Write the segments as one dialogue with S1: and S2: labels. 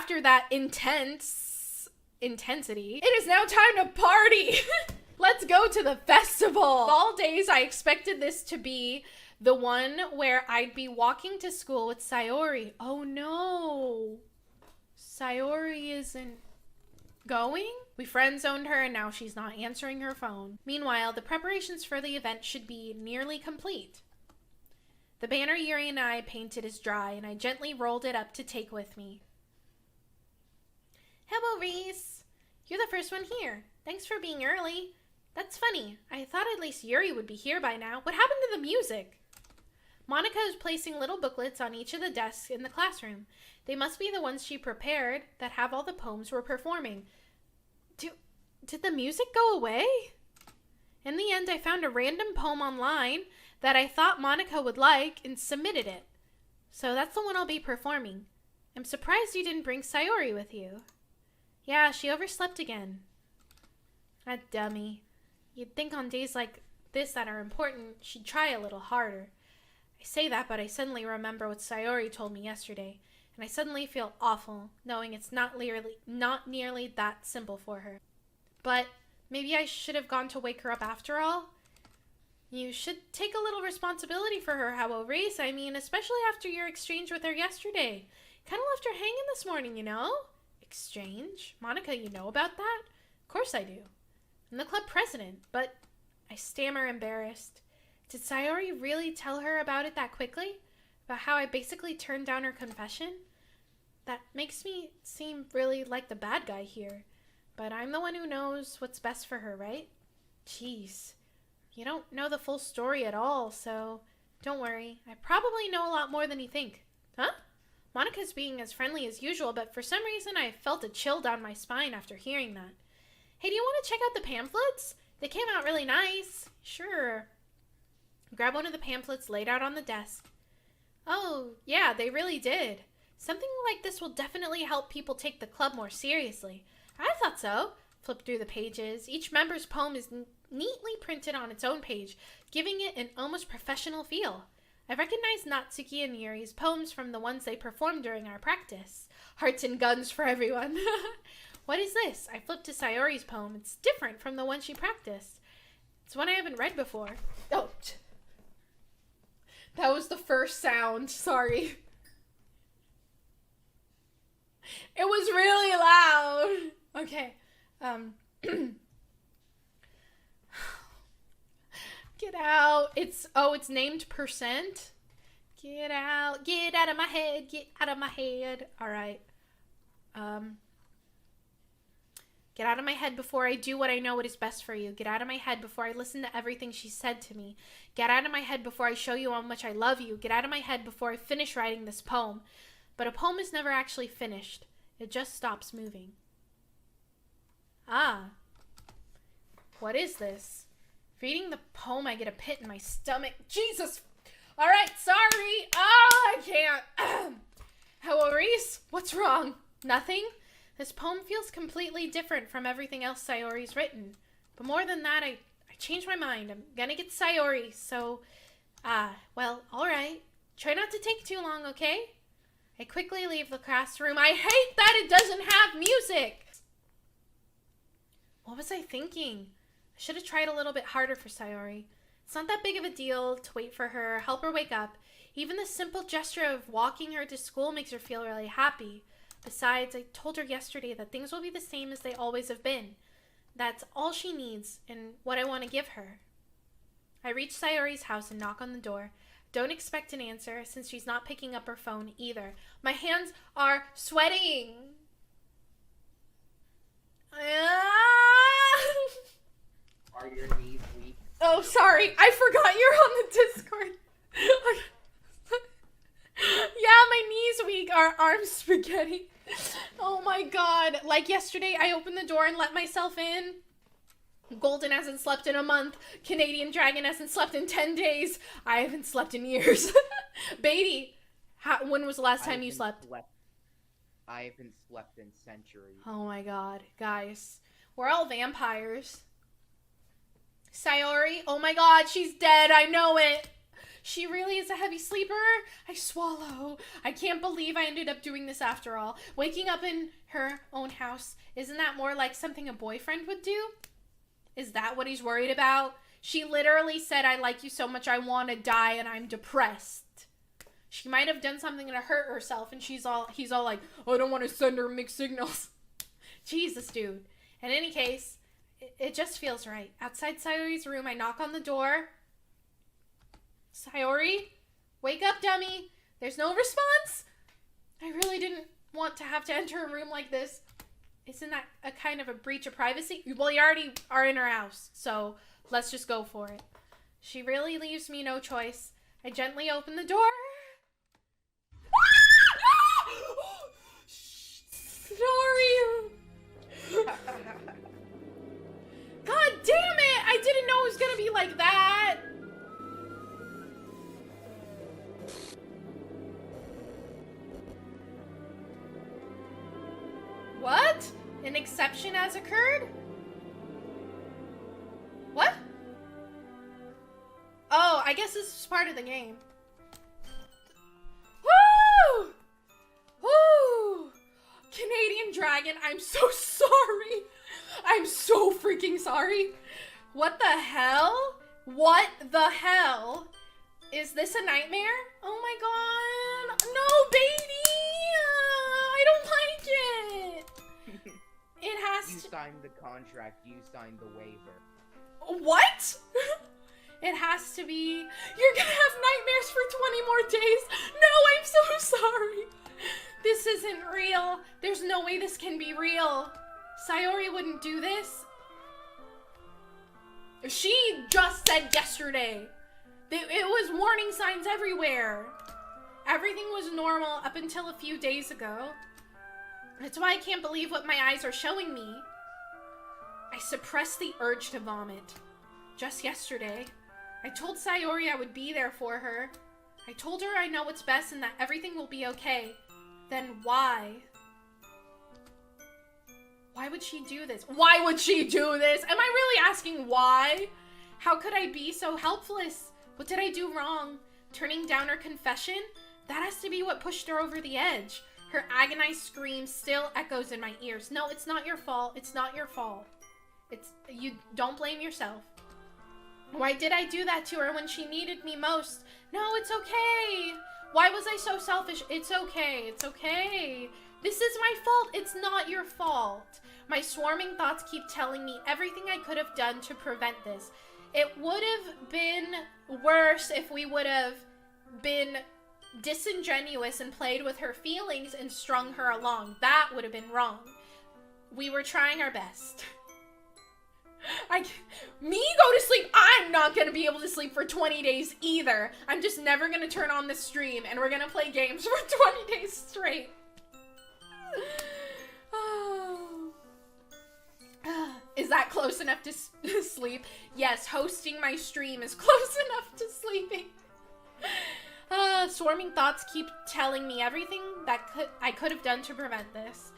S1: after that intensity, it is now time to party. Let's go to the festival. Of all days, I expected this to be the one where I'd be walking to school with Sayori. Oh no. Sayori isn't going? We friend-zoned her and now she's not answering her phone. Meanwhile, the preparations for the event should be nearly complete. The banner Yuri and I painted is dry and I gently rolled it up to take with me. Hewworeese! You're the first one here. Thanks for being early. That's funny. I thought at least Yuri would be here by now. What happened to the music? Monika is placing little booklets on each of the desks in the classroom. They must be the ones she prepared that have all the poems we're performing. Did the music go away? In the end, I found a random poem online that I thought Monika would like and submitted it. So that's the one I'll be performing. I'm surprised you didn't bring Sayori with you. Yeah, she overslept again. That dummy. You'd think on days like this that are important, she'd try a little harder. I say that, but I suddenly remember what Sayori told me yesterday, and I suddenly feel awful, knowing it's not nearly that simple for her. But maybe I should have gone to wake her up after all. You should take a little responsibility for her, hewworeese. I mean, especially after your exchange with her yesterday. Kind of left her hanging this morning, you know? Exchange? Monika, you know about that? Of course I do. I'm the club president, but I stammer embarrassed. Did Sayori really tell her about it that quickly? About how I basically turned down her confession? That makes me seem really like the bad guy here. But I'm the one who knows what's best for her, right? Jeez. You don't know the full story at all, so don't worry. I probably know a lot more than you think. Huh? Monika's being as friendly as usual, but for some reason I felt a chill down my spine after hearing that. Hey, do you want to check out the pamphlets? They came out really nice. Sure. Grab one of the pamphlets laid out on the desk. Oh, yeah, they really did. Something like this will definitely help people take the club more seriously. I thought so. Flip through the pages. Each member's poem is neatly printed on its own page, giving it an almost professional feel. I recognize Natsuki and Yuri's poems from the ones they performed during our practice. Hearts and guns for everyone. What is this? I flipped to Sayori's poem. It's different from the one she practiced. It's one I haven't read before. Oh, that was the first sound. Sorry. It was really loud. Okay. Get out. It's named percent. Get out of my head, get out of my head. All right. Get out of my head before I do what I know what is best for you. Get out of my head before I listen to everything she said to me. Get out of my head before I show you how much I love you. Get out of my head before I finish writing this poem. But a poem is never actually finished. It just stops moving. Ah. What is this? Reading the poem, I get a pit in my stomach. Jesus! Alright, sorry! Oh, I can't! hewworeese, what's wrong? Nothing? This poem feels completely different from everything else Sayori's written. But more than that, I changed my mind. I'm gonna get Sayori, so... well, alright. Try not to take too long, okay? I quickly leave the classroom. I hate that it doesn't have music! What was I thinking? I should have tried a little bit harder for Sayori. It's not that big of a deal to wait for her, help her wake up. Even the simple gesture of walking her to school makes her feel really happy. Besides, I told her yesterday that things will be the same as they always have been. That's all she needs and what I want to give her. I reach Sayori's house and knock on the door. Don't expect an answer since she's not picking up her phone either. My hands are sweating.
S2: Are your knees weak?
S1: Oh, sorry. I forgot you're on the Discord. Yeah, my knees weak. Our arms spaghetti. Oh my god. Like yesterday, I opened the door and let myself in. Golden hasn't slept in a month. Canadian Dragon hasn't slept in 10 days. I haven't slept in years. Beatty, when was the last time you slept?
S2: I haven't slept in centuries.
S1: Oh my god. Guys, we're all vampires. Sayori, oh my god, she's dead. I know it. She really is a heavy sleeper. I swallow. I can't believe I ended up doing this after all. Waking up in her own house. Isn't that more like something a boyfriend would do? Is that what he's worried about? She literally said, I like you so much I want to die and I'm depressed. She might have done something to hurt herself and he's all like, I don't want to send her mixed signals. Jesus, dude. In any case, it just feels right. Outside Sayori's room, I knock on the door. Sayori? Wake up, dummy. There's no response? I really didn't want to have to enter a room like this. Isn't that a kind of a breach of privacy? Well, you already are in her house, so let's just go for it. She really leaves me no choice. I gently open the door. Sorry. God damn it! I didn't know it was gonna be like that. What? An exception has occurred? What? Oh, I guess this is part of the game. Woo! Woo! Canadian Dragon, I'm so sorry. I'm so freaking sorry. What the hell? What the hell? Is this a nightmare? Oh my god. No, baby! I don't like it. It has
S2: You
S1: to...
S2: signed the contract, you signed the waiver.
S1: What? It has to be... You're gonna have nightmares for 20 more days. No, I'm so sorry. This isn't real. There's no way this can be real. Sayori wouldn't do this. She just said yesterday. It was warning signs everywhere. Everything was normal up until a few days ago. That's why I can't believe what my eyes are showing me. I suppressed the urge to vomit. Just yesterday, I told Sayori I would be there for her. I told her I know what's best and that everything will be okay. Then why? Why would she do this? Why would she do this? Am I really asking why? How could I be so helpless? What did I do wrong? Turning down her confession? That has to be what pushed her over the edge. Her agonized scream still echoes in my ears. No, it's not your fault. It's not your fault. You don't blame yourself. Why did I do that to her when she needed me most? No, it's okay. Why was I so selfish? It's okay. It's okay. This is my fault. It's not your fault. My swarming thoughts keep telling me everything I could have done to prevent this. It would have been worse if we would have been disingenuous and played with her feelings and strung her along. That would have been wrong. We were trying our best. Me go to sleep. I'm not going to be able to sleep for 20 days either. I'm just never going to turn on the stream and we're going to play games for 20 days straight. Oh. Is that close enough to sleep? Yes, hosting my stream is close enough to sleeping. Swarming thoughts keep telling me everything that I could have done to prevent this.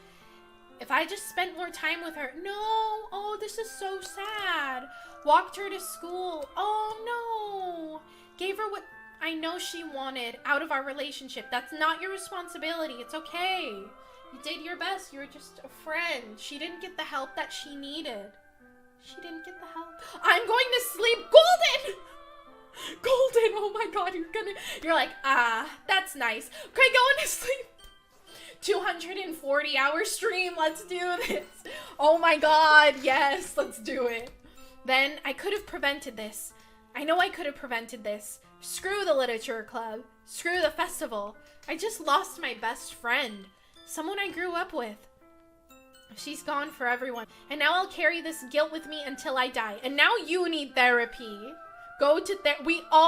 S1: If I just spent more time with her. No. Oh, this is so sad. Walked her to school. Oh, no. Gave her what I know she wanted out of our relationship. That's not your responsibility. It's okay. You did your best. You were just a friend. She didn't get the help that she needed. She didn't get the help. I'm going to sleep. Golden! Golden, oh my god, you're like, that's nice. Okay, going to sleep. 240-hour stream, let's do this. Oh my god, yes, let's do it. Then I could have prevented this. I know I could have prevented this. Screw the literature club. Screw the festival. I just lost my best friend. Someone I grew up with. She's gone for everyone. And now I'll carry this guilt with me until I die. And now you need therapy. Go to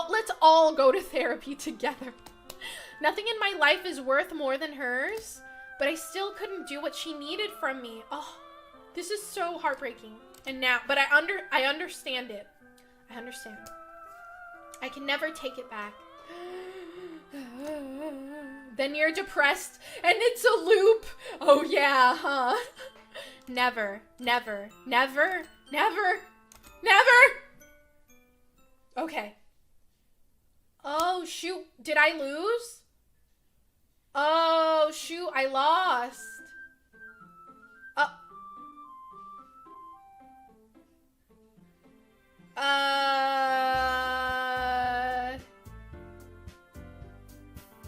S1: let's all go to therapy together. Nothing in my life is worth more than hers, but I still couldn't do what she needed from me. Oh, this is so heartbreaking. And now, but I understand it. I understand. I can never take it back. Then you're depressed and it's a loop. Oh yeah, huh? Never, never, never, never, never. Okay. Oh, shoot. Did I lose? Oh, shoot. I lost.
S2: It's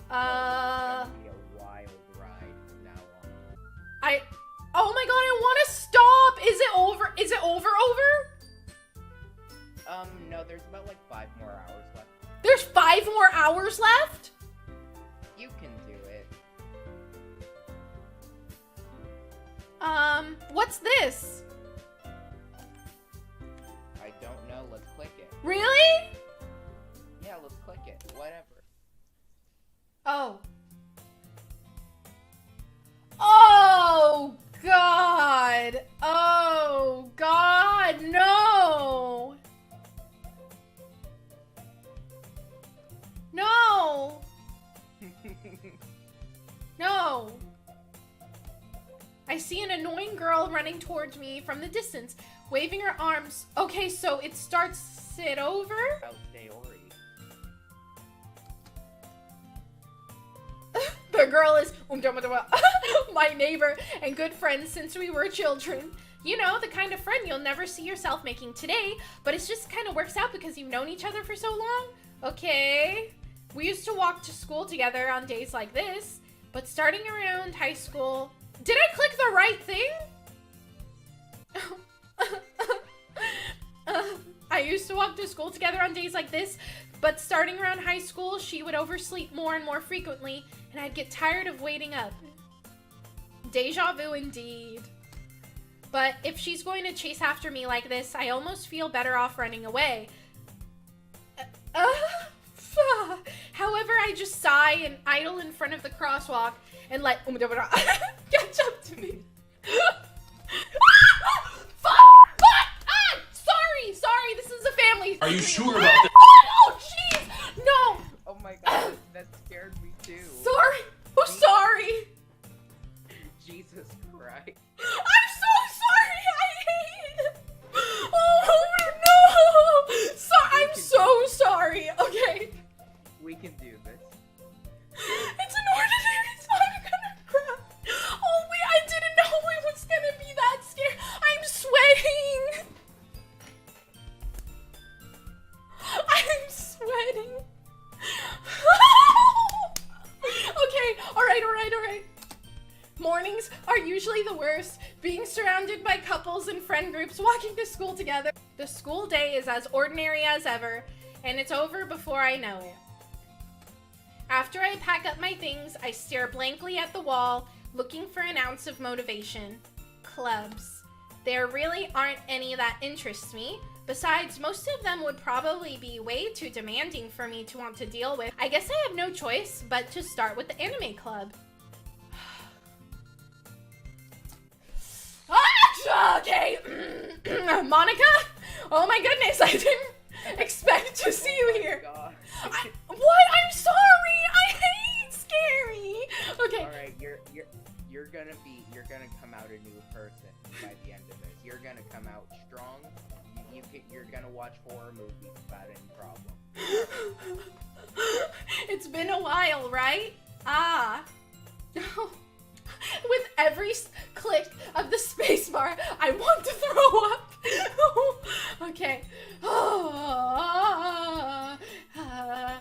S2: gonna be a wild ride from now on.
S1: Oh my god, I want to stop. Is it over? Is it over?
S2: No, there's about like 5 more hours left.
S1: There's 5 more hours left?
S2: You can do it.
S1: What's this?
S2: I don't know. Let's click it.
S1: Really?
S2: Yeah, let's click it. Whatever.
S1: Oh. Oh, God. Oh, God, no. No. No. I see an annoying girl running towards me from the distance, waving her arms. Okay, so it starts it over?
S2: About Sayori.
S1: The girl is my neighbor and good friend since we were children. You know, the kind of friend you'll never see yourself making today, but it just kind of works out because you've known each other for so long. Okay. We used to walk to school together on days like this, but starting around high school... Did I click the right thing? I used to walk to school together on days like this, but starting around high school, she would oversleep more and more frequently, and I'd get tired of waiting up. Deja vu indeed. But if she's going to chase after me like this, I almost feel better off running away. However, I just sigh and idle in front of the crosswalk and let catch up to me. Sorry, this is a family.
S3: Are you sure about that?
S1: Oh, jeez! No!
S2: Oh my god, that scared me too.
S1: Sorry! Oh, sorry!
S2: Jesus Christ.
S1: I'm so sorry! I hate it! Oh no! I'm so sorry! Okay.
S2: We can do this.
S1: It's an ordinary time. I'm gonna cry. Oh wait, I didn't know it was gonna be that scary. I'm sweating! I'm sweating. Okay, alright. Mornings are usually the worst, being surrounded by couples and friend groups walking to school together. The school day is as ordinary as ever, and it's over before I know it. After I pack up my things, I stare blankly at the wall, looking for an ounce of motivation. Clubs. There really aren't any that interest me. Besides, most of them would probably be way too demanding for me to want to deal with. I guess I have no choice but to start with the anime club. Okay. Monika? Oh my goodness, I didn't expect to see you here.
S2: God.
S1: What? I'm sorry. I hate scary. Okay.
S2: Alright, you're gonna come out a new person by the end of this. You're gonna come out strong. You're gonna watch horror movies without any problem.
S1: It's been a while, right? Ah. With every click of the spacebar, I want to throw up. Okay.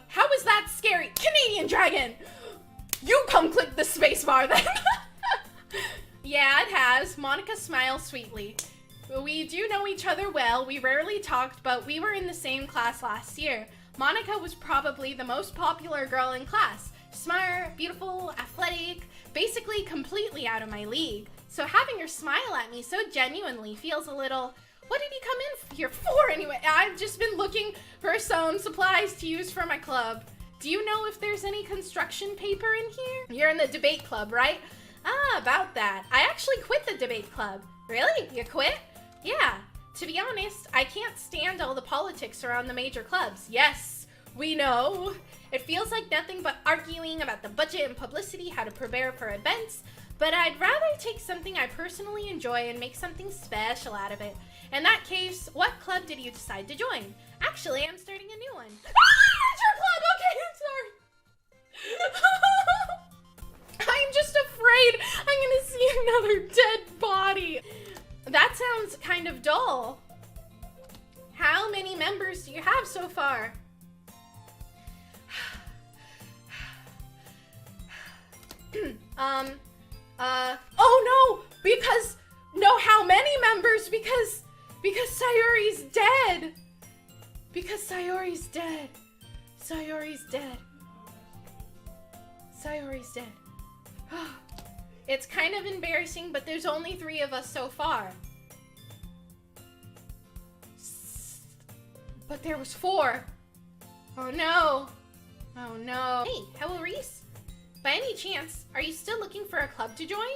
S1: How is that scary? Canadian dragon! You come click the spacebar then. Yeah, it has. Monika smiles sweetly. We do know each other well. We rarely talked, but we were in the same class last year. Monika was probably the most popular girl in class. Smart, beautiful, athletic, basically completely out of my league. So having her smile at me so genuinely feels a little... What did he come in here for anyway? I've just been looking for some supplies to use for my club. Do you know if there's any construction paper in here? You're in the debate club, right? Ah, about that. I actually quit the debate club. Really? You quit? Yeah. To be honest, I can't stand all the politics around the major clubs. Yes, we know. It feels like nothing but arguing about the budget and publicity, how to prepare for events, but I'd rather take something I personally enjoy and make something special out of it. In that case, what club did you decide to join? Actually, I'm starting a new one. Ah, it's your club! Okay, afraid I'm gonna see another dead body. That sounds kind of dull. How many members do you have so far? Oh no! How many members? Because Sayori's dead! Because Sayori's dead. Sayori's dead. Sayori's dead. It's kind of embarrassing, but there's only 3 of us so far. But there was 4. Oh no. Oh no. Hey, hewworeese? By any chance, are you still looking for a club to join?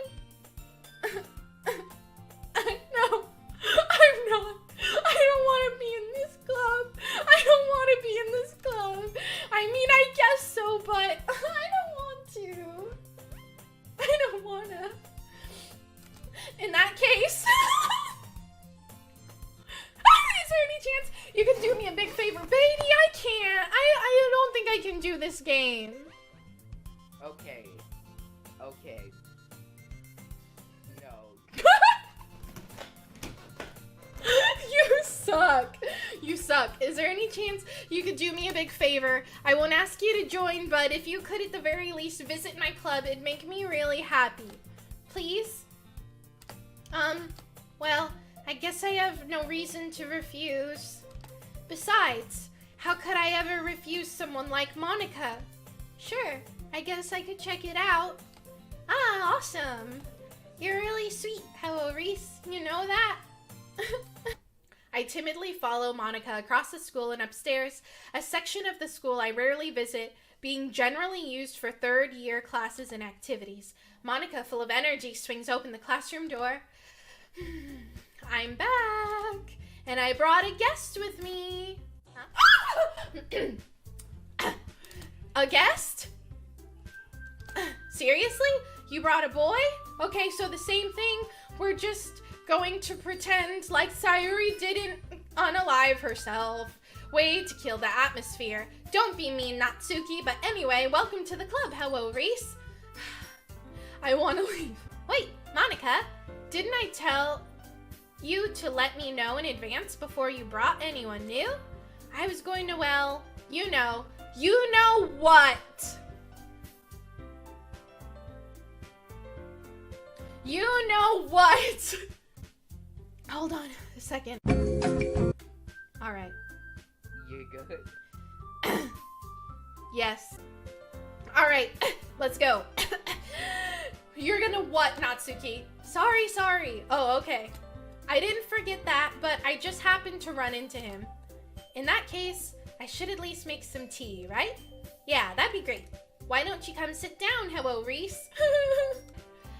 S1: No, I'm not. I don't want to be in this club. I don't want to be in this club. I mean, I guess so, but I don't want to. I don't want to. In that case, is there any chance you could do me a big favor? Baby, I can't. I don't think I can do this game.
S2: Okay. Okay. No.
S1: You suck. You suck. Is there any chance you could do me a big favor? I won't ask you to join, but if you could at the very least visit my club, it'd make me really happy. Please? Well, I guess I have no reason to refuse. Besides, how could I ever refuse someone like Monika? Sure, I guess I could check it out. Ah, awesome. You're really sweet, hewworeese. You know that? I timidly follow Monika across the school and upstairs, a section of the school I rarely visit, being generally used for third-year classes and activities. Monika, full of energy, swings open the classroom door. I'm back, and I brought a guest with me. A guest? Seriously? You brought a boy? Okay, so the same thing. We're just going to pretend like Sayori didn't unalive herself. Way to kill the atmosphere. Don't be mean, Natsuki, but anyway, welcome to the club, hewworeese. I want to leave. Wait, Monika, didn't I tell you to let me know in advance before you brought anyone new? I was going to, well, you know what? You know what? Hold on a second. All right.
S2: You good?
S1: Yes. All right, let's go. You're gonna what, Natsuki? Sorry. Oh, okay. I didn't forget that, but I just happened to run into him. In that case, I should at least make some tea, right? Yeah, that'd be great. Why don't you come sit down, hewworeese?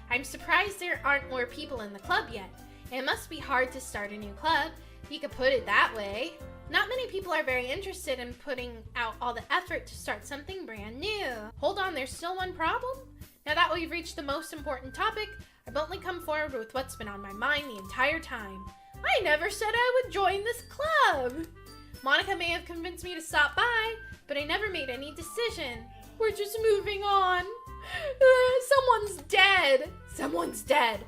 S1: I'm surprised there aren't more people in the club yet. It must be hard to start a new club. You could put it that way. Not many people are very interested in putting out all the effort to start something brand new. Hold on, there's still one problem? Now that we've reached the most important topic, I've only come forward with what's been on my mind the entire time. I never said I would join this club. Monika may have convinced me to stop by, but I never made any decision. We're just moving on. Someone's dead. Someone's dead.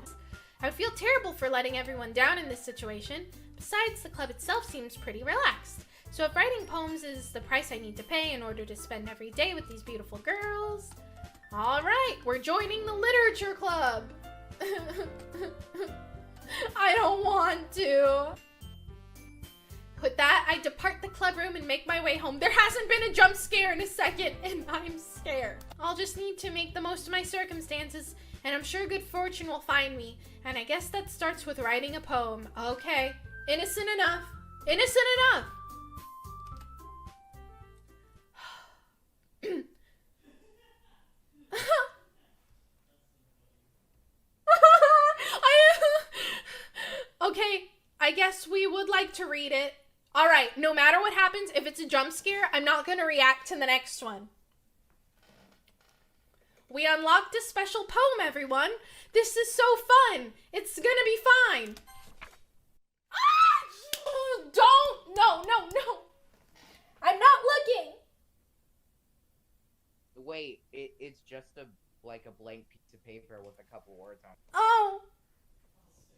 S1: I feel terrible for letting everyone down in this situation. Besides, the club itself seems pretty relaxed. So if writing poems is the price I need to pay in order to spend every day with these beautiful girls, all right, we're joining the literature club. I don't want to. With that, I depart the club room and make my way home. There hasn't been a jump scare in a second, and I'm scared. I'll just need to make the most of my circumstances, and I'm sure good fortune will find me. And I guess that starts with writing a poem. Okay, innocent enough. Innocent enough. Okay, I guess we would like to read it. All right, no matter what happens, if it's a jump scare, I'm not going to react to the next one. We unlocked a special poem, everyone. This is so fun. It's going to be fine. Ah! Don't. No. I'm not looking.
S2: Wait, it's just a like a blank piece of paper with a couple words on it.
S1: Oh,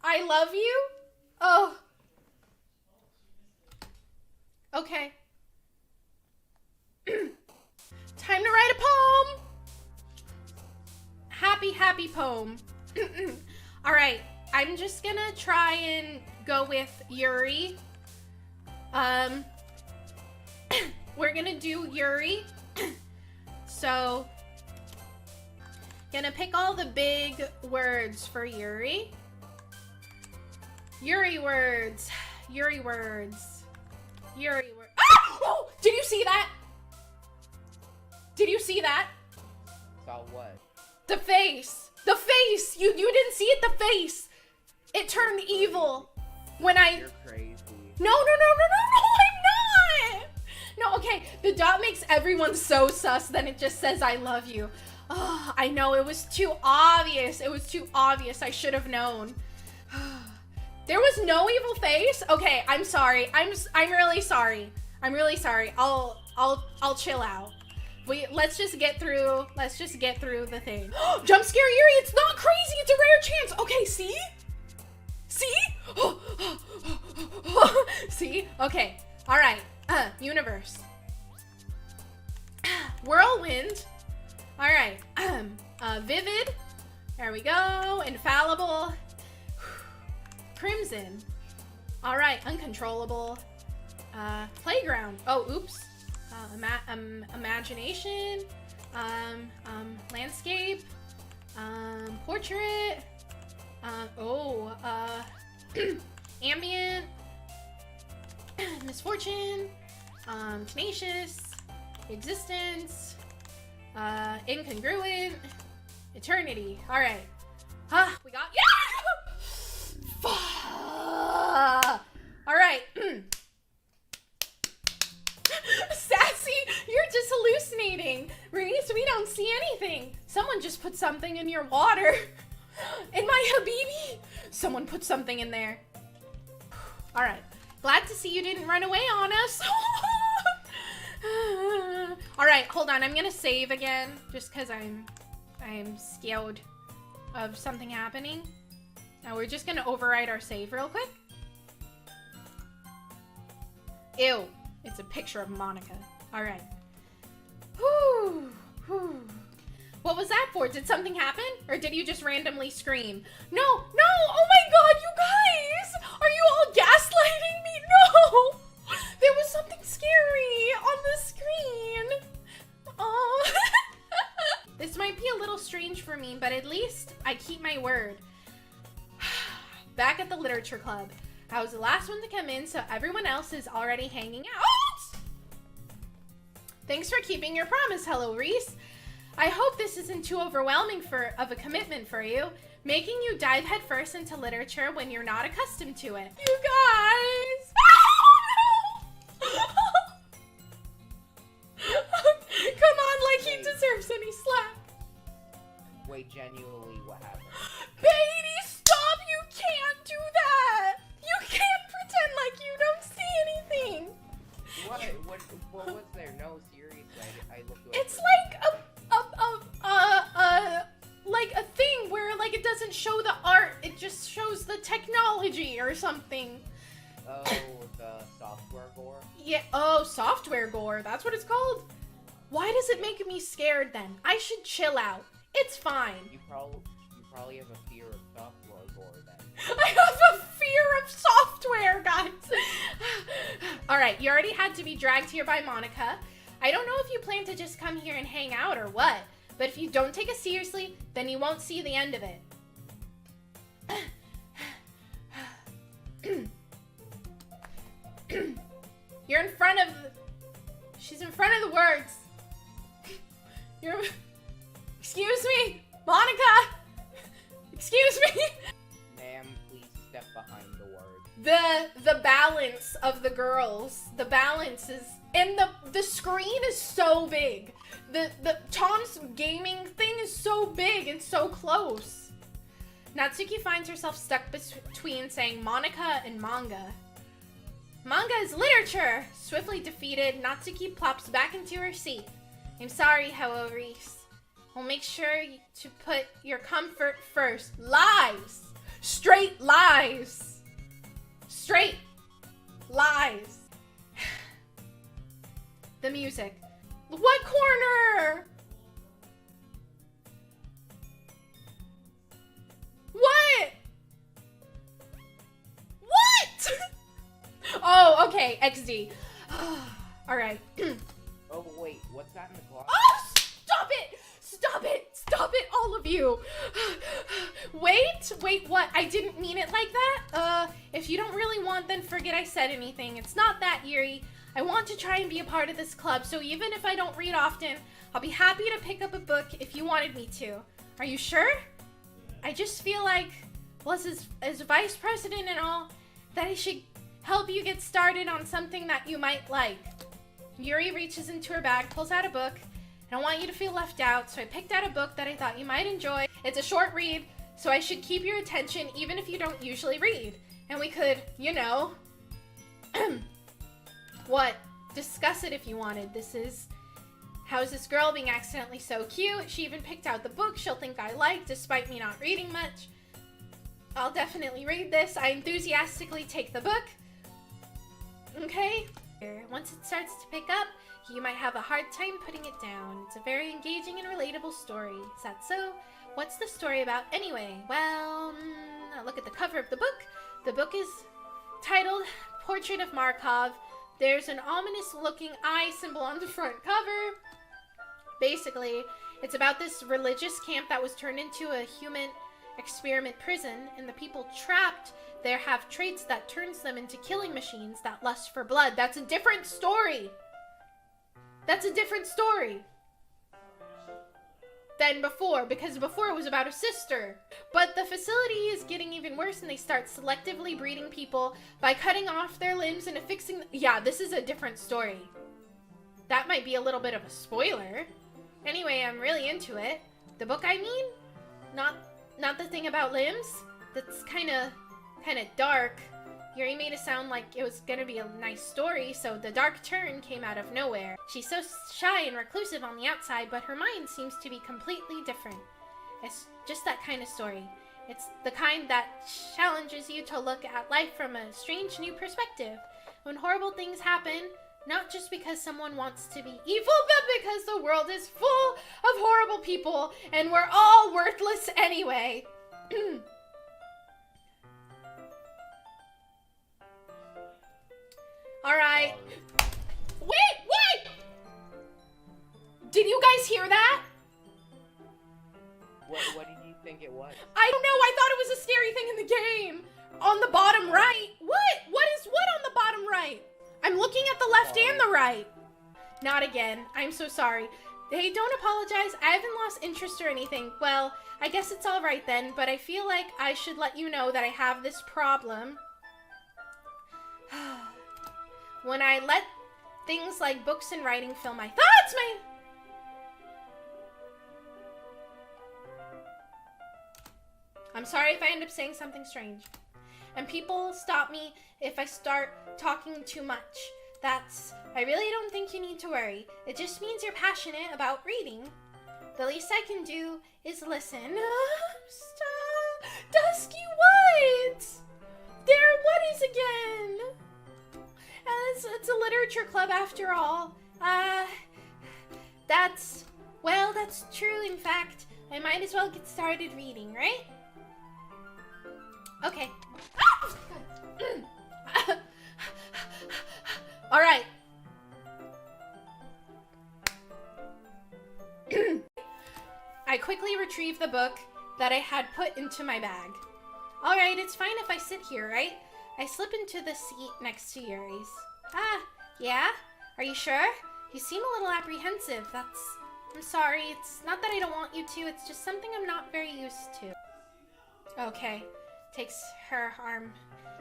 S1: I love you? Oh. Okay. Time to write a poem. Happy poem. Alright, I'm just gonna try and go with Yuri. We're gonna do Yuri. So, gonna pick all the big words for Yuri. Yuri words. Yuri words. Yuri words. Ah! Oh! Did you see that? Did you see that?
S2: Saw what?
S1: The face. The face. You didn't see it. The face. It turned evil when I.
S2: You're crazy.
S1: No, I'm not. No, okay. The dot makes everyone so sus. Then it just says I love you. Oh, I know it was too obvious. It was too obvious. I should have known. There was no evil face. Okay, I'm sorry. I'm really sorry. I'm really sorry. I'll chill out. Let's just get through the thing. Jump scare Yuri, it's not crazy, it's a rare chance. Okay, see? See? Okay. Alright. Universe. Whirlwind. Alright. Vivid. There we go. Infallible. Crimson. Alright, uncontrollable. Playground. Oh, oops. Imagination, landscape, portrait, ambient, misfortune, tenacious, existence, incongruent, eternity. All right. We got, yeah! All right. Sassy, you're just hallucinating. Reese, we don't see anything. Someone just put something in your water. In my habibi. Someone put something in there. All right. Glad to see you didn't run away on us. All right, hold on. I'm gonna save again, just because I'm scared of something happening. Now we're just gonna override our save real quick. Ew. It's a picture of Monika. All right. Whew. What was that for? Did something happen? Or did you just randomly scream? No! Oh my god, you guys! Are you all gaslighting me? No! There was something scary on the screen. Oh. This might be a little strange for me, but at least I keep my word. Back at the literature club. I was the last one to come in, so everyone else is already hanging out. Thanks for keeping your promise, hello Reese. I hope this isn't too overwhelming of a commitment for you, making you dive headfirst into literature when you're not accustomed to it. You guys! Oh, no! Come on, like he deserves any slack.
S2: Wait, genuinely, what happened?
S1: Beatty, stop! You can't do that! You can't pretend like you don't see anything!
S2: What was there? No, seriously, I looked away.
S1: It's like a thing where like it doesn't show the art, it just shows the technology or something.
S2: Oh, the software gore?
S1: Yeah, oh, software gore, that's what it's called? Why does it make me scared then? I should chill out. It's fine.
S2: You probably have a fear of software gore then.
S1: I have a fear of software, guys. Alright, you already had to be dragged here by Monika. I don't know if you plan to just come here and hang out or what, but if you don't take it seriously, then you won't see the end of it. You're in front of... She's in front of the words. You're... Excuse me, Monika! Excuse me!
S2: Ma'am, please step behind the word.
S1: The balance of the girls. The balance is... And the screen is so big. The Tom's gaming thing is so big and so close. Natsuki finds herself stuck between saying Monika and manga. Manga is literature! Swiftly defeated, Natsuki plops back into her seat. I'm sorry, hewworeese. Well, make sure to put your comfort first. Lies! Straight lies! Straight lies! The music. What corner? What? What? Oh, okay, XD. Alright.
S2: Oh wait, what's that in the closet?
S1: Oh, stop it! Stop it! Stop it, all of you! Wait, what? I didn't mean it like that? If you don't really want, then forget I said anything. It's not that, Yuri. I want to try and be a part of this club, so even if I don't read often, I'll be happy to pick up a book if you wanted me to. Are you sure? I just feel like, well, as vice president and all, that I should help you get started on something that you might like. Yuri reaches into her bag, pulls out a book. I don't want you to feel left out, so I picked out a book that I thought you might enjoy. It's a short read, so I should keep your attention even if you don't usually read. And we could, you know, what? Discuss it if you wanted. This is, how's this girl being accidentally so cute? She even picked out the book she'll think I like, despite me not reading much. I'll definitely read this. I enthusiastically take the book. Okay? Once it starts to pick up, you might have a hard time putting it down. It's a very engaging and relatable story. Is that so? What's the story about anyway? Well, look at the cover of the book. The book is titled Portrait of Markov. There's an ominous looking eye symbol on the front cover. Basically, it's about this religious camp that was turned into a human experiment prison, and the people trapped there have traits that turns them into killing machines that lust for blood. That's a different story. That's a different story than before, because before it was about a sister. But the facility is getting even worse, and they start selectively breeding people by cutting off their limbs and affixing them. Yeah, this is a different story. That might be a little bit of a spoiler. Anyway, I'm really into it. The book, I mean? Not the thing about limbs? That's kind of dark. Yuri made it sound like it was gonna be a nice story, so the dark turn came out of nowhere. She's so shy and reclusive on the outside, but her mind seems to be completely different. It's just that kind of story. It's the kind that challenges you to look at life from a strange new perspective. When horrible things happen, not just because someone wants to be evil, but because the world is full of horrible people, and we're all worthless anyway. Alright. Wait! Did you guys hear that?
S2: What did you think it was?
S1: I don't know, I thought it was a scary thing in the game. On the bottom right. What? What on the bottom right? I'm looking at the left and the right. Not again. I'm so sorry. Hey, don't apologize. I haven't lost interest or anything. Well, I guess it's alright then, but I feel like I should let you know that I have this problem. When I let things like books and writing fill my thoughts, I'm sorry if I end up saying something strange. And people stop me if I start talking too much. I really don't think you need to worry. It just means you're passionate about reading. The least I can do is listen. Stop. Dusky what? What is again? It's a literature club after all. That's true. In fact, I might as well get started reading, right? Okay. All right. I quickly retrieved the book that I had put into my bag. All right, it's fine if I sit here, right? I slip into the seat next to Yuri's. Yeah? Are you sure? You seem a little apprehensive. I'm sorry. It's not that I don't want you to. It's just something I'm not very used to. Okay. Takes her arm.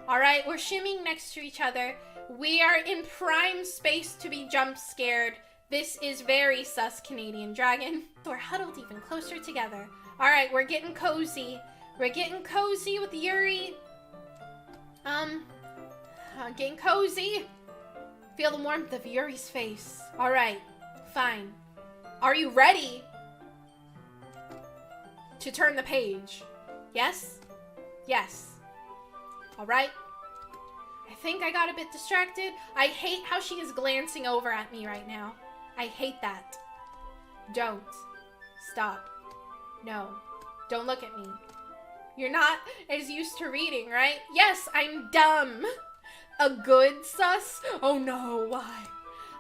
S1: All right, we're shimmying next to each other. We are in prime space to be jump scared. This is very sus, Canadian Dragon. We're huddled even closer together. All right, we're getting cozy. We're getting cozy with Yuri. Getting cozy. Feel the warmth of Yuri's face. All right, fine. Are you ready? to turn the page. Yes? Yes. All right. I think I got a bit distracted. I hate how she is glancing over at me right now. I hate that. Don't. Stop. No. Don't look at me. You're not as used to reading, right? Yes, I'm dumb. A good sus? Oh no, why?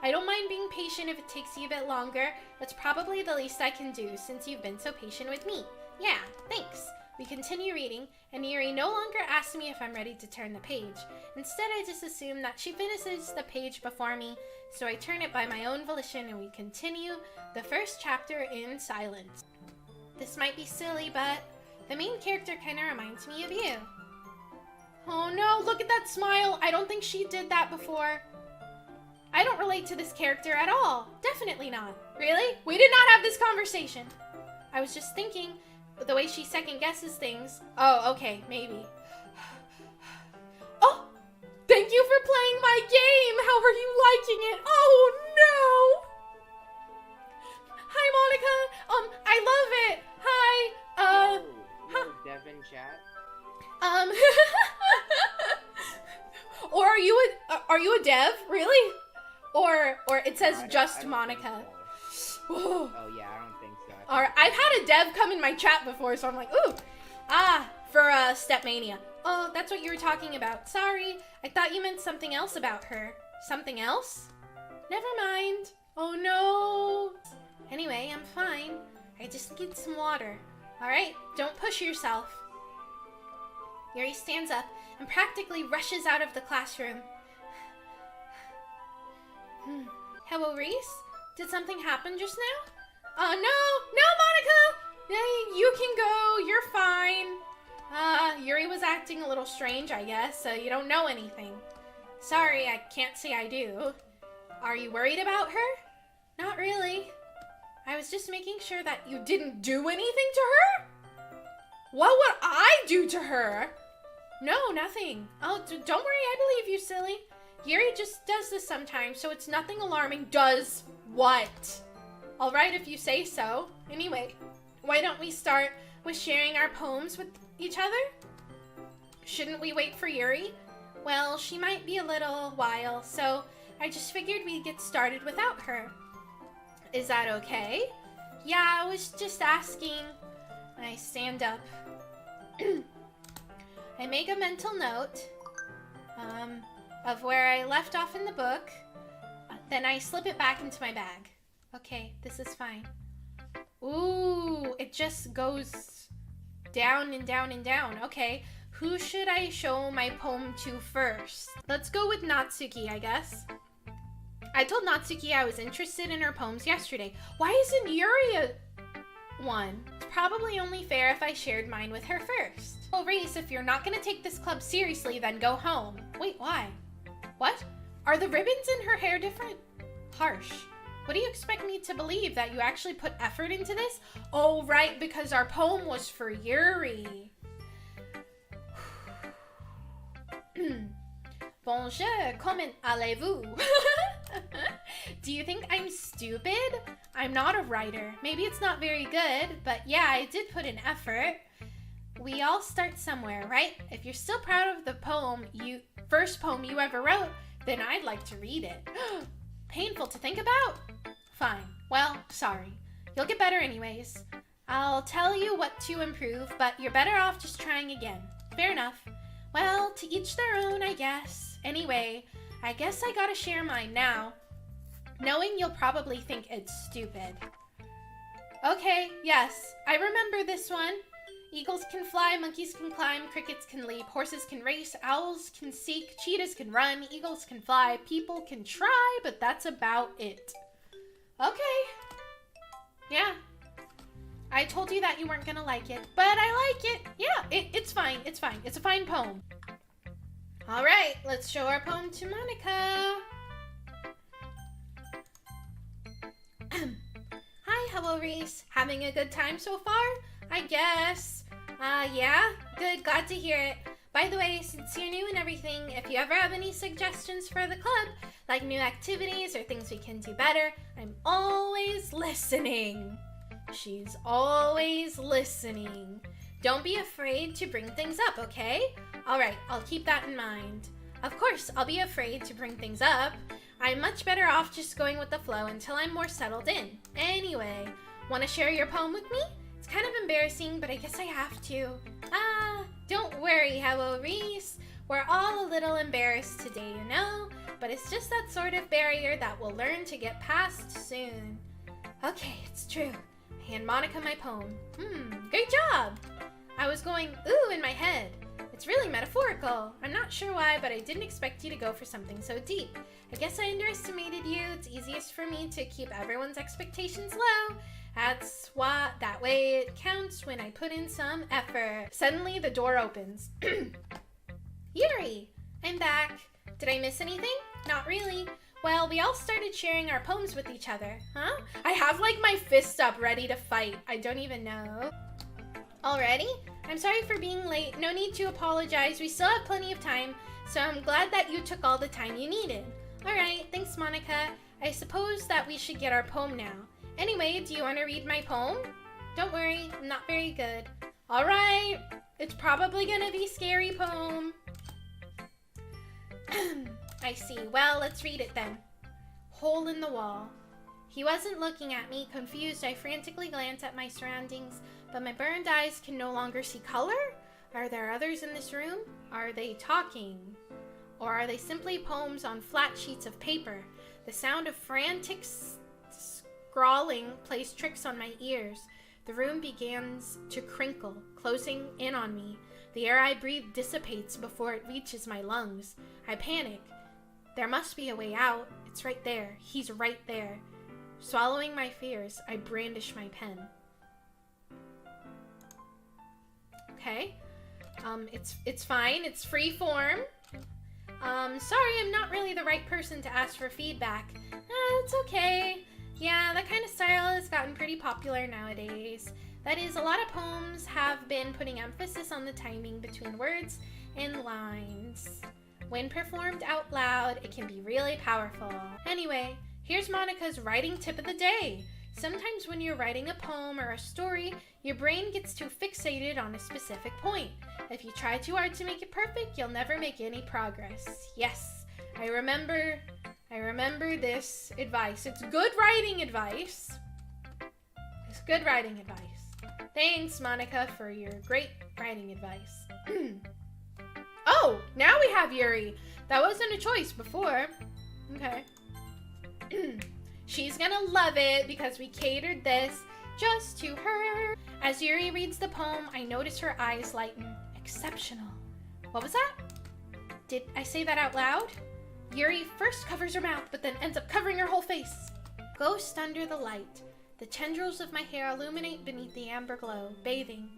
S1: I don't mind being patient if it takes you a bit longer. That's probably the least I can do since you've been so patient with me. Yeah, thanks. We continue reading, and Yuri no longer asks me if I'm ready to turn the page. Instead, I just assume that she finishes the page before me, so I turn it by my own volition and we continue the first chapter in silence. This might be silly, but the main character kind of reminds me of you. Oh no, look at that smile. I don't think she did that before. I don't relate to this character at all. Definitely not. Really? We did not have this conversation. I was just thinking, the way she second guesses things. Oh, okay, maybe. Oh, thank you for playing my game. How are you liking it? Oh no. Hi, Monika. I love it. Hi.
S2: Yo, Devin chat.
S1: Or are you a dev? Really? Or it says just Monika.
S2: Oh yeah, I don't think so.
S1: Alright, I've had a dev come in my chat before, so I'm like, ooh. For Stepmania. Oh, that's what you were talking about. Sorry, I thought you meant something else about her. Something else? Never mind. Oh no. Anyway, I'm fine. I just need some water. Alright, don't push yourself. Yuri stands up and practically rushes out of the classroom. hewworeese? Did something happen just now? Oh, no, Monika! You can go, you're fine. Yuri was acting a little strange, I guess, so you don't know anything. Sorry, I can't say I do. Are you worried about her? Not really. I was just making sure that you didn't do anything to her? What would I do to her? No, nothing. Oh, don't worry, I believe you, silly. Yuri just does this sometimes, so it's nothing alarming. Does what? All right, if you say so. Anyway, why don't we start with sharing our poems with each other? Shouldn't we wait for Yuri? Well, she might be a little while, so I just figured we'd get started without her. Is that okay? Yeah, I was just asking. I stand up. I make a mental note of where I left off in the book. Then I slip it back into my bag. Okay, this is fine. Ooh, it just goes down and down and down. Okay, who should I show my poem to first? Let's go with Natsuki, I guess. I told Natsuki I was interested in her poems yesterday. Why isn't Yuri a one? It's probably only fair if I shared mine with her first. Well, Reese, if you're not gonna take this club seriously, then go home. Wait, why? What? Are the ribbons in her hair different? Harsh. What do you expect me to believe? That you actually put effort into this? Oh, right, because our poem was for Yuri. Bonjour, comment allez-vous? Do you think I'm stupid? I'm not a writer. Maybe it's not very good, but yeah, I did put in effort. We all start somewhere, right? If you're still proud of the first poem you ever wrote, then I'd like to read it. Painful to think about? Fine. Well, sorry. You'll get better anyways. I'll tell you what to improve, but you're better off just trying again. Fair enough. Well, to each their own, I guess. Anyway, I guess I gotta share mine now, knowing you'll probably think it's stupid. Okay, yes, I remember this one. Eagles can fly, monkeys can climb, crickets can leap, horses can race, owls can seek, cheetahs can run, eagles can fly, people can try, but that's about it. Okay. Yeah. I told you that you weren't gonna like it, but I like it. Yeah, it's fine, it's fine. It's a fine poem. All right, let's show our poem to Monika. Hi, hewworeese. Having a good time so far? I guess. Yeah? Good, glad to hear it. By the way, since you're new and everything, if you ever have any suggestions for the club, like new activities or things we can do better, I'm always listening. She's always listening. Don't be afraid to bring things up, okay? Alright, I'll keep that in mind. Of course, I'll be afraid to bring things up. I'm much better off just going with the flow until I'm more settled in. Anyway, want to share your poem with me? It's kind of embarrassing, but I guess I have to. Don't worry, hewworeese. We're all a little embarrassed today, you know? But it's just that sort of barrier that we'll learn to get past soon. Okay, it's true. I hand Monika my poem. Great job! I was going, ooh, in my head. It's really metaphorical. I'm not sure why, but I didn't expect you to go for something so deep. I guess I underestimated you. It's easiest for me to keep everyone's expectations low. That way it counts when I put in some effort. Suddenly the door opens. Yuri, I'm back. Did I miss anything? Not really. Well, we all started sharing our poems with each other. Huh? I have like my fist up ready to fight. I don't even know. Already? I'm sorry for being late. No need to apologize. We still have plenty of time, so I'm glad that you took all the time you needed. Alright, thanks Monika. I suppose that we should get our poem now. Anyway, do you want to read my poem? Don't worry, I'm not very good. Alright, it's probably gonna be scary poem. I see. Well, let's read it then. Hole in the wall. He wasn't looking at me. Confused, I frantically glanced at my surroundings, but my burned eyes can no longer see color? Are there others in this room? Are they talking? Or are they simply poems on flat sheets of paper? The sound of frantic scrawling plays tricks on my ears. The room begins to crinkle, closing in on me. The air I breathe dissipates before it reaches my lungs. I panic. There must be a way out. It's right there. He's right there. Swallowing my fears, I brandish my pen. Okay. It's fine. It's free form. Sorry, I'm not really the right person to ask for feedback. It's okay. Yeah, that kind of style has gotten pretty popular nowadays. That is, a lot of poems have been putting emphasis on the timing between words and lines. When performed out loud, it can be really powerful. Anyway, here's Monika's writing tip of the day. Sometimes when you're writing a poem or a story, your brain gets too fixated on a specific point. If you try too hard to make it perfect, you'll never make any progress. Yes, I remember this advice. It's good writing advice. It's good writing advice. Thanks, Monika, for your great writing advice. Oh, now we have Yuri. That wasn't a choice before. Okay. She's gonna love it because we catered this just to her. As Yuri reads the poem, I notice her eyes lighten. Exceptional. What was that? Did I say that out loud? Yuri first covers her mouth, but then ends up covering her whole face. Ghost under the light. The tendrils of my hair illuminate beneath the amber glow, bathing.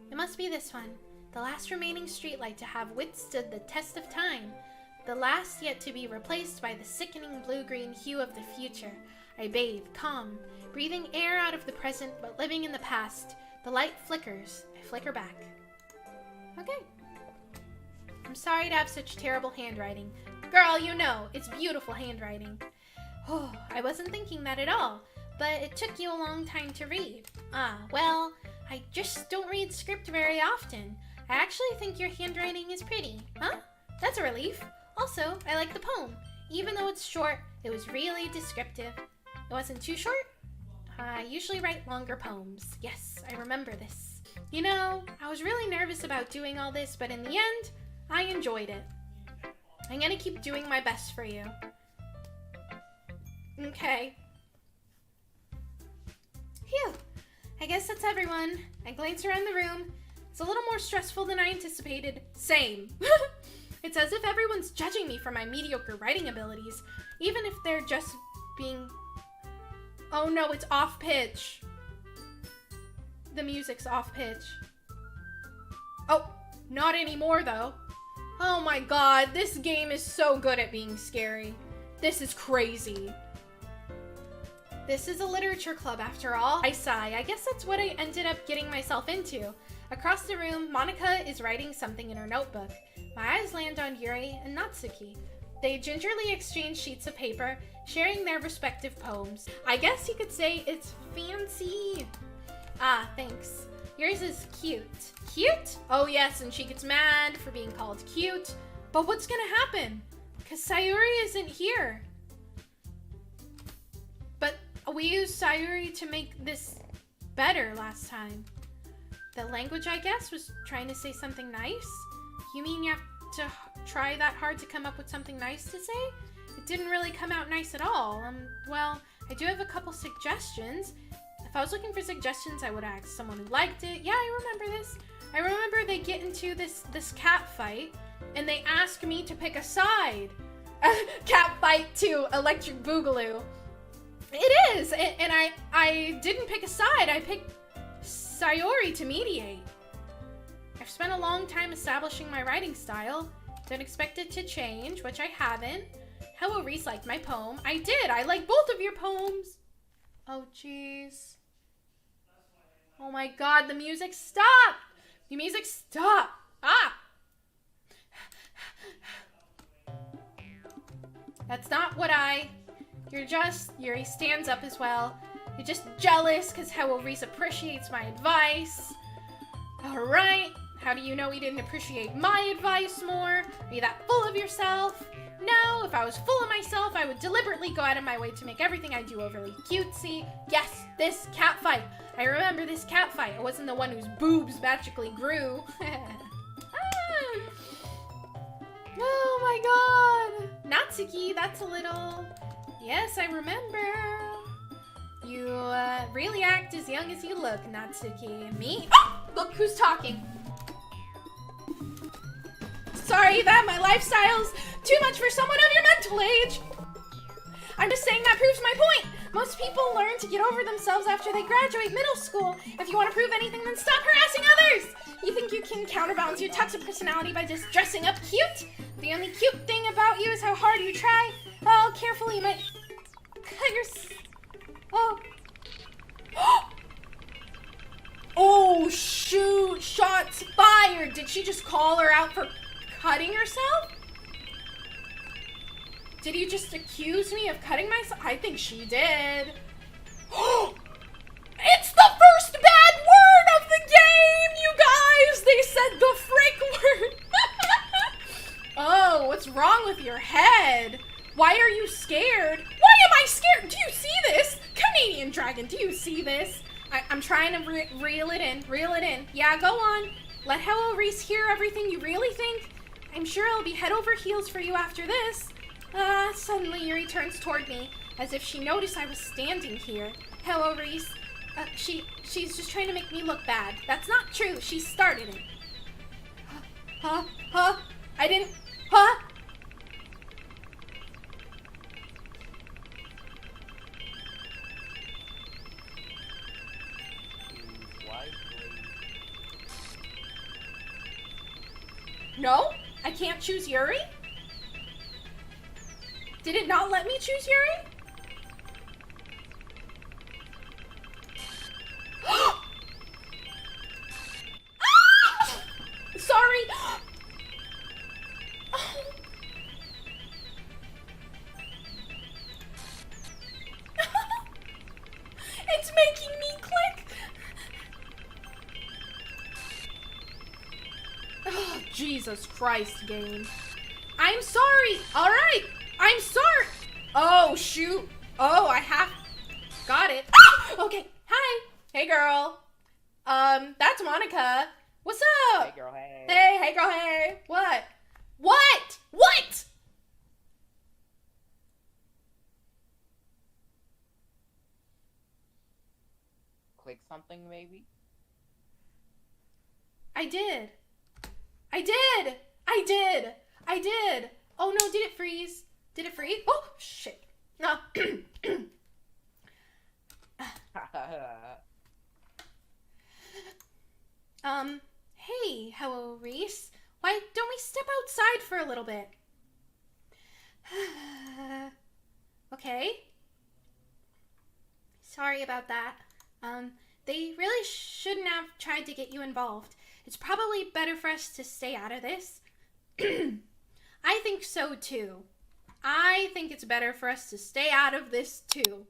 S1: It must be this one. The last remaining streetlight to have withstood the test of time. The last yet to be replaced by the sickening blue-green hue of the future. I bathe, calm, breathing air out of the present but living in the past. The light flickers. I flicker back. Okay. I'm sorry to have such terrible handwriting. Girl, you know, it's beautiful handwriting. Oh, I wasn't thinking that at all, but it took you a long time to read. Well, I just don't read script very often. I actually think your handwriting is pretty. Huh? That's a relief. Also, I like the poem. Even though it's short, it was really descriptive. It wasn't too short? I usually write longer poems. Yes, I remember this. You know, I was really nervous about doing all this, but in the end, I enjoyed it. I'm gonna keep doing my best for you. Okay. Phew. I guess that's everyone. I glance around the room. It's a little more stressful than I anticipated. Same. It's as if everyone's judging me for my mediocre writing abilities, even if they're just being... Oh no, it's off pitch. The music's off pitch. Oh, not anymore though. Oh my god, this game is so good at being scary. This is crazy. This is a literature club after all. I sigh. I guess that's what I ended up getting myself into. Across the room, Monika is writing something in her notebook. My eyes land on Yuri and Natsuki. They gingerly exchange sheets of paper, sharing their respective poems. I guess you could say it's fancy. Ah, thanks. Yours is cute. Cute? Oh yes, and she gets mad for being called cute. But what's gonna happen? Because Sayori isn't here. But we used Sayori to make this better last time. The language, I guess, was trying to say something nice? You mean you have to try that hard to come up with something nice to say? It didn't really come out nice at all. Well, I do have a couple suggestions. If I was looking for suggestions, I would ask someone who liked it. Yeah, I remember this. I remember they get into this cat fight, and they ask me to pick a side. Cat fight to Electric Boogaloo. It is, and I didn't pick a side. I picked Sayori to mediate. I've spent a long time establishing my writing style. Don't expect it to change, which I haven't. hewworeese liked my poem. I did. I like both of your poems. Oh, jeez. Oh my god, the music stop! The music stop! Ah! That's not what Yuri stands up as well. You're just jealous because hewworeese appreciates my advice. Alright, how do you know he didn't appreciate my advice more? Are you that full of yourself? No, if I was full of myself, I would deliberately go out of my way to make everything I do overly cutesy. Yes, this cat fight. I remember this cat fight. It wasn't the one whose boobs magically grew. Oh my god. Natsuki, that's a little... Yes, I remember. You really act as young as you look, Natsuki. Me? Oh, look who's talking. Sorry that my lifestyle's too much for someone of your mental age. I'm just saying that proves my point. Most people learn to get over themselves after they graduate middle school. If you want to prove anything, then stop harassing others. You think you can counterbalance your toxic personality by just dressing up cute? The only cute thing about you is how hard you try. Oh, carefully, you might cut your... Oh. Oh, shoot. Shots fired. Did she just call her out for cutting herself? Did you just accuse me of cutting myself? I think she did. It's the first bad word of the game, you guys! They said the frick word. Oh, what's wrong with your head? Why are you scared? Why am I scared? Do you see this? Canadian Dragon, do you see this? I'm trying to reel it in, reel it in. Yeah, go on. Let hewworeese hear everything you really think. I'm sure it'll be head over heels for you after this. Suddenly Yuri turns toward me, as if she noticed I was standing here. hewworeese, she's just trying to make me look bad. That's not true. She started it. I didn't, No, I can't choose Yuri? Did it not let me choose Yuri? Ah! Sorry. It's making me click. Oh, Jesus Christ, game. I'm sorry. All right. I'm sorry. Oh, shoot. Oh, got it. Ah! Okay. Hi. Hey, girl. That's Monika. What's up?
S2: Hey, girl, hey.
S1: Hey, girl, hey. What? What?
S2: Click something, maybe?
S1: I did. Oh, no, did it freeze? Did it freeze? Oh, shit. No. Hey, hewworeese. Why don't we step outside for a little bit? Okay. Sorry about that. They really shouldn't have tried to get you involved. It's probably better for us to stay out of this. I think so, too. I think it's better for us to stay out of this, too.